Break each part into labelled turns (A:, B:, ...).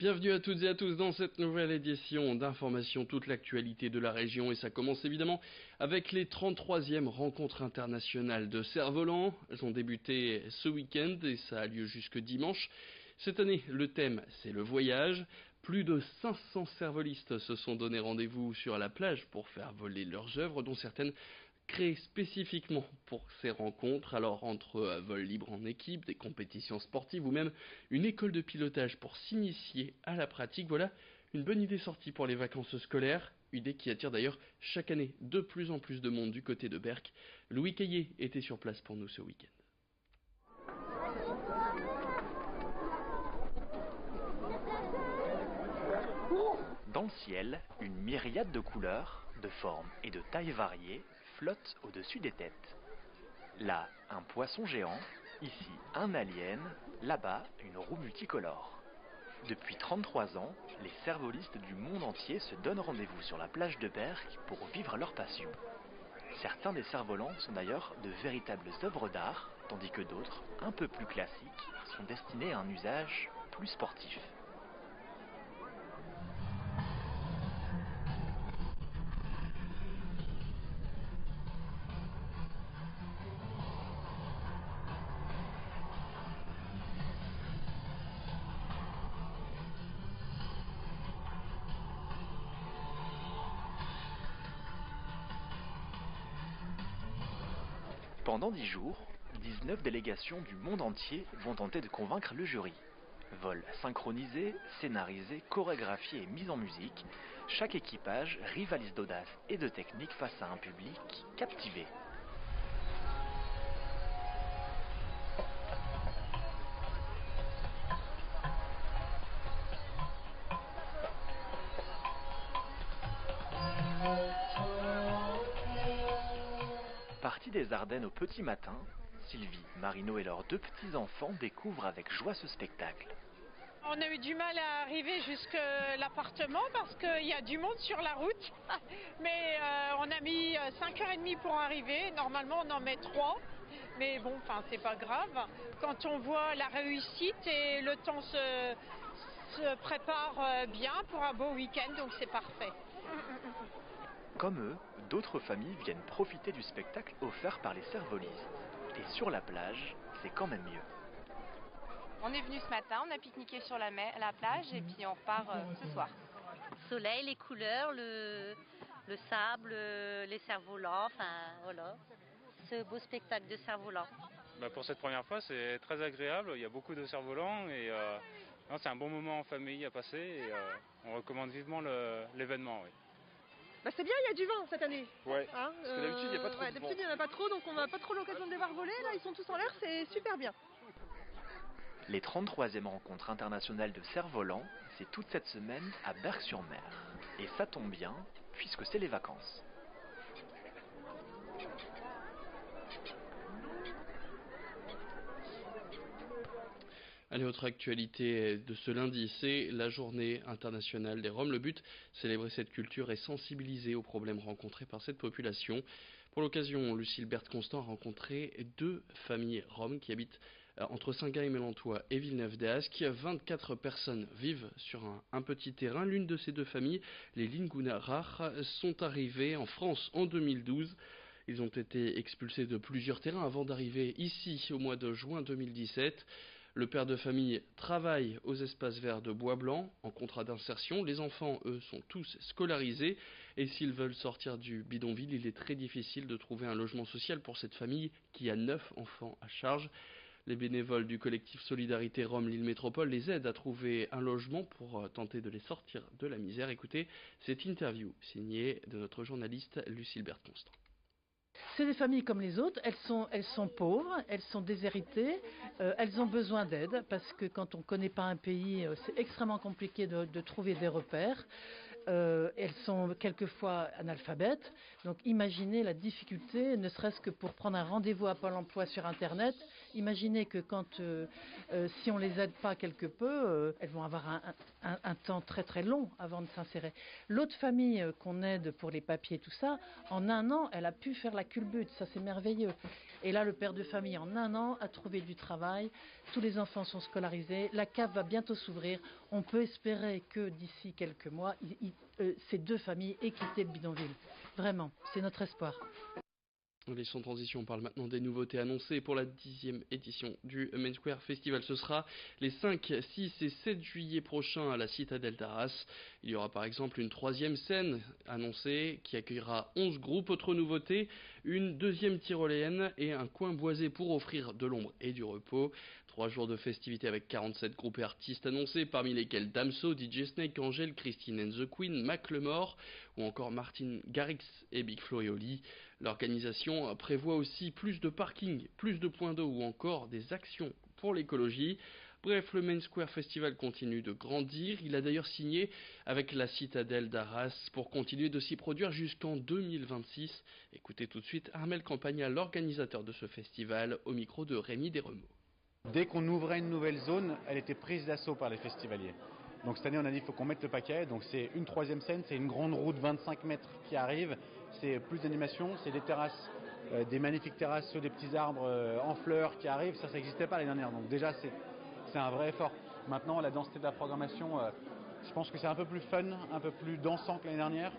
A: Bienvenue à toutes et à tous dans cette nouvelle édition d'Information, toute l'actualité de la région. Et ça commence évidemment avec les 33e rencontres internationales de cerfs-volants. Elles ont débuté ce week-end et ça a lieu jusque dimanche. Cette année, le thème, c'est le voyage. Plus de 500 cerfs-volistes se sont donné rendez-vous sur la plage pour faire voler leurs œuvres, dont certaines créé spécifiquement pour ces rencontres, alors entre vol libre en équipe, des compétitions sportives ou même une école de pilotage pour s'initier à la pratique. Voilà une bonne idée sortie pour les vacances scolaires, idée qui attire d'ailleurs chaque année de plus en plus de monde du côté de Berck. Louis Caillé était sur place pour nous ce week-end.
B: Dans le ciel, une myriade de couleurs, de formes et de tailles variées flotte au-dessus des têtes. Là, un poisson géant, ici un alien, là-bas une roue multicolore. Depuis 33 ans, les cerfs-volistes du monde entier se donnent rendez-vous sur la plage de Berck pour vivre leur passion. Certains des cerfs-volants sont d'ailleurs de véritables œuvres d'art, tandis que d'autres, un peu plus classiques, sont destinés à un usage plus sportif. Pendant 10 jours, 19 délégations du monde entier vont tenter de convaincre le jury. Vol synchronisé, scénarisé, chorégraphié et mis en musique, chaque équipage rivalise d'audace et de technique face à un public captivé. Partis des Ardennes au petit matin, Sylvie, Marino et leurs deux petits-enfants découvrent avec joie ce spectacle.
C: On a eu du mal à arriver jusqu'à l'appartement parce qu'il y a du monde sur la route. Mais on a mis 5h30 pour arriver. Normalement, on en met 3. Mais bon, c'est pas grave. Quand on voit la réussite et le temps se prépare bien pour un beau week-end, donc c'est parfait.
B: Comme eux, d'autres familles viennent profiter du spectacle offert par les cerfs-volistes. Et sur la plage, c'est quand même mieux.
D: On est venu ce matin, on a pique-niqué sur la plage et puis on repart ce soir.
E: Le soleil, les couleurs, le sable, les cerfs-volants, voilà. Ce beau spectacle de cerfs-volants.
F: Pour cette première fois, c'est très agréable, il y a beaucoup de cerfs-volants et c'est un bon moment en famille à passer et on recommande vivement l'événement. Oui.
G: C'est bien, il y a du vent cette année.
F: Ouais.
G: Parce
F: que d'habitude, il n'y a pas trop de vent.
G: D'habitude, il n'y en a pas trop, donc on n'a pas trop l'occasion de les voir voler. Là, ils sont tous en l'air, c'est super bien.
B: Les 33e rencontres internationales de cerfs-volants, c'est toute cette semaine à Berck-sur-Mer. Et ça tombe bien, puisque c'est les vacances.
A: Allez, autre actualité de ce lundi, c'est la journée internationale des Roms. Le but, célébrer cette culture et sensibiliser aux problèmes rencontrés par cette population. Pour l'occasion, Lucille-Berthe Constant a rencontré 2 familles roms qui habitent entre Saint-Gall-et-Mélantois et Villeneuve-d'Ascq. 24 personnes vivent sur un petit terrain. L'une de ces 2 familles, les Lingunarach, sont arrivées en France en 2012. Ils ont été expulsés de plusieurs terrains avant d'arriver ici au mois de juin 2017. Le père de famille travaille aux espaces verts de Bois-Blanc en contrat d'insertion. Les enfants, eux, sont tous scolarisés. Et s'ils veulent sortir du bidonville, il est très difficile de trouver un logement social pour cette famille qui a 9 enfants à charge. Les bénévoles du collectif Solidarité Rome Lille Métropole les aident à trouver un logement pour tenter de les sortir de la misère. Écoutez cette interview signée de notre journaliste Lucille-Berthe Constant.
H: C'est des familles comme les autres, elles sont pauvres, elles sont déshéritées, elles ont besoin d'aide parce que quand on ne connaît pas un pays, c'est extrêmement compliqué de trouver des repères. Elles sont quelquefois analphabètes, donc imaginez la difficulté, ne serait-ce que pour prendre un rendez-vous à Pôle emploi sur Internet, Imaginez que si on les aide pas quelque peu, elles vont avoir un temps très très long avant de s'insérer. L'autre famille qu'on aide pour les papiers, tout ça, en 1 an, elle a pu faire la culbute, ça c'est merveilleux. Et là, le père de famille, en 1 an, a trouvé du travail, tous les enfants sont scolarisés, la cave va bientôt s'ouvrir. On peut espérer que d'ici quelques mois, ces 2 familles aient quitté le bidonville. Vraiment, c'est notre espoir.
A: Les sans transition, on parle maintenant des nouveautés annoncées pour la 10e édition du Main Square Festival. Ce sera les 5, 6 et 7 juillet prochains à la Citadelle d'Arras. Il y aura par exemple une 3e scène annoncée qui accueillera 11 groupes. Autre nouveauté, une 2e tyroléenne et un coin boisé pour offrir de l'ombre et du repos. 3 jours de festivités avec 47 groupes et artistes annoncés, parmi lesquels Damso, DJ Snake, Angèle, Christine and the Queen, Macklemore ou encore Martin Garrix et Big Flo et Oli. L'organisation prévoit aussi plus de parkings, plus de points d'eau ou encore des actions pour l'écologie. Bref, le Main Square Festival continue de grandir. Il a d'ailleurs signé avec la Citadelle d'Arras pour continuer de s'y produire jusqu'en 2026. Écoutez tout de suite Armel Campagna, l'organisateur de ce festival, au micro de Rémi Desremeaux.
I: Dès qu'on ouvrait une nouvelle zone, elle était prise d'assaut par les festivaliers. Donc cette année, on a dit qu'il faut qu'on mette le paquet. Donc c'est une 3e scène, c'est une grande roue de 25 mètres qui arrive. C'est plus d'animation, c'est des terrasses, des magnifiques terrasses sur des petits arbres en fleurs qui arrivent. Ça n'existait pas l'année dernière. Donc déjà, c'est un vrai effort. Maintenant, la densité de la programmation, je pense que c'est un peu plus fun, un peu plus dansant que l'année dernière.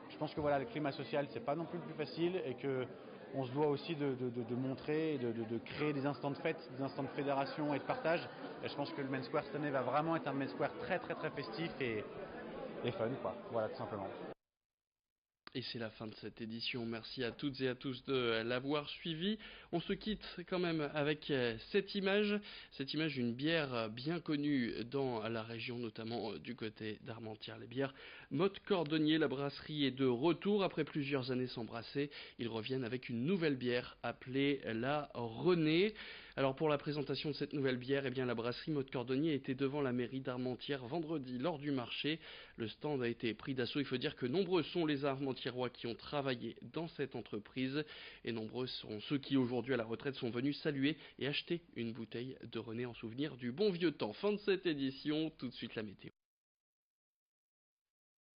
I: Je pense que voilà, le climat social, c'est pas non plus le plus facile et que on se doit aussi de montrer et de créer des instants de fête, des instants de fédération et de partage. Et je pense que le Main Square cette année va vraiment être un Main Square très très très festif et fun, quoi. Voilà, tout simplement.
A: Et c'est la fin de cette édition. Merci à toutes et à tous de l'avoir suivi. On se quitte quand même avec cette image d'une bière bien connue dans la région, notamment du côté d'Armentières. Les bières Motte Cordonnier, la brasserie est de retour après plusieurs années sans brasser. Ils reviennent avec une nouvelle bière appelée la Renée. Alors pour la présentation de cette nouvelle bière, la brasserie Motte Cordonnier était devant la mairie d'Armentières vendredi lors du marché. Le stand a été pris d'assaut. Il faut dire que nombreux sont les Armentiérois qui ont travaillé dans cette entreprise et nombreux sont ceux qui aujourd'hui à la retraite sont venus saluer et acheter une bouteille de Renée en souvenir du bon vieux temps. Fin de cette édition, tout de suite la météo.